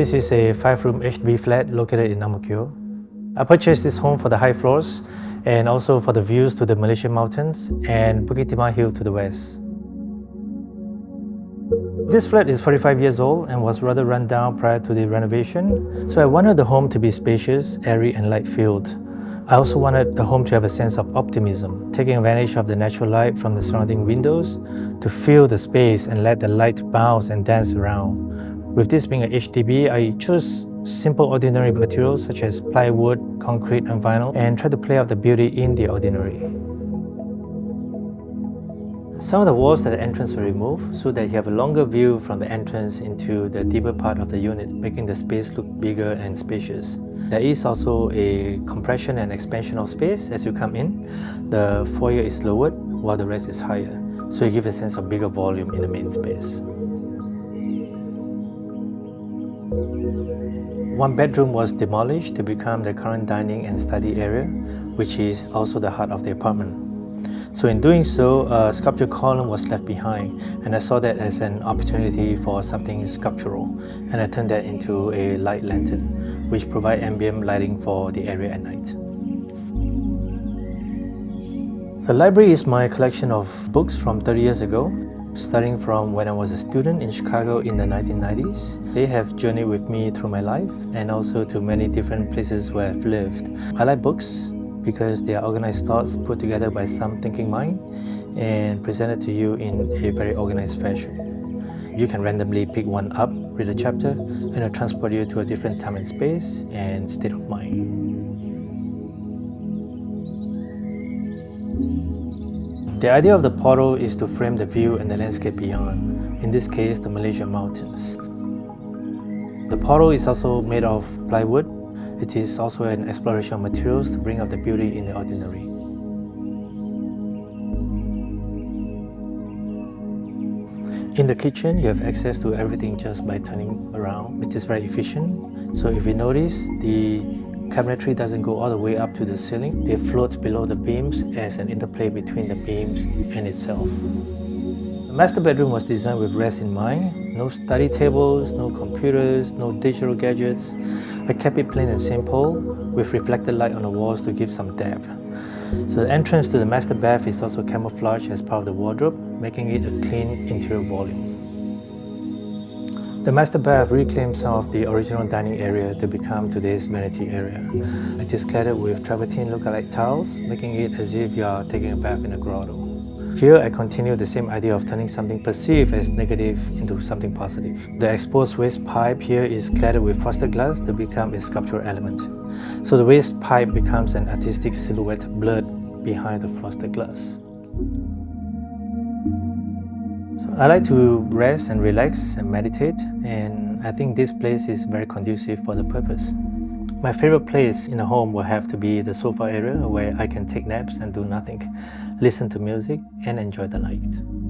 This is a 5-room HDB flat located in Ang Mo Kio. I purchased this home for the high floors and also for the views to the Malaysian mountains and Bukit Timah Hill to the west. This flat is 45 years old and was rather run down prior to the renovation, so I wanted the home to be spacious, airy and light-filled. I also wanted the home to have a sense of optimism, taking advantage of the natural light from the surrounding windows to fill the space and let the light bounce and dance around. With this being a HDB, I chose simple ordinary materials such as plywood, concrete and vinyl and try to play out the beauty in the ordinary. Some of the walls at the entrance were removed so that you have a longer view from the entrance into the deeper part of the unit, making the space look bigger and spacious. There is also a compression and expansion of space as you come in. The foyer is lowered while the rest is higher, so you give a sense of bigger volume in the main space. One bedroom was demolished to become the current dining and study area, which is also the heart of the apartment. So in doing so, a sculpture column was left behind, and I saw that as an opportunity for something sculptural, and I turned that into a light lantern, which provide ambient lighting for the area at night. The library is my collection of books from 30 years ago, starting from when I was a student in Chicago in the 1990s. They have journeyed with me through my life and also to many different places where I've lived. I like books because they are organized thoughts put together by some thinking mind and presented to you in a very organized fashion. You can randomly pick one up, read a chapter, and it'll transport you to a different time and space and state of mind. The idea of the portal is to frame the view and the landscape beyond, in this case the Malaysian mountains. The portal is also made of plywood. It is also an exploration of materials to bring out the beauty in the ordinary. In the kitchen, you have access to everything just by turning around, which is very efficient. So if you notice, the cabinetry doesn't go all the way up to the ceiling. They float below the beams as an interplay between the beams and itself. The master bedroom was designed with rest in mind. No study tables, no computers, no digital gadgets. I kept it plain and simple, with reflected light on the walls to give some depth. So the entrance to the master bath is also camouflaged as part of the wardrobe, making it a clean interior volume. The master bath reclaimed some of the original dining area to become today's vanity area. It is cladded with travertine look-alike tiles, making it as if you are taking a bath in a grotto. Here, I continue the same idea of turning something perceived as negative into something positive. The exposed waste pipe here is cladded with frosted glass to become a sculptural element. So the waste pipe becomes an artistic silhouette blurred behind the frosted glass. So I like to rest and relax and meditate, and I think this place is very conducive for the purpose. My favorite place in a home will have to be the sofa area where I can take naps and do nothing, listen to music and enjoy the night.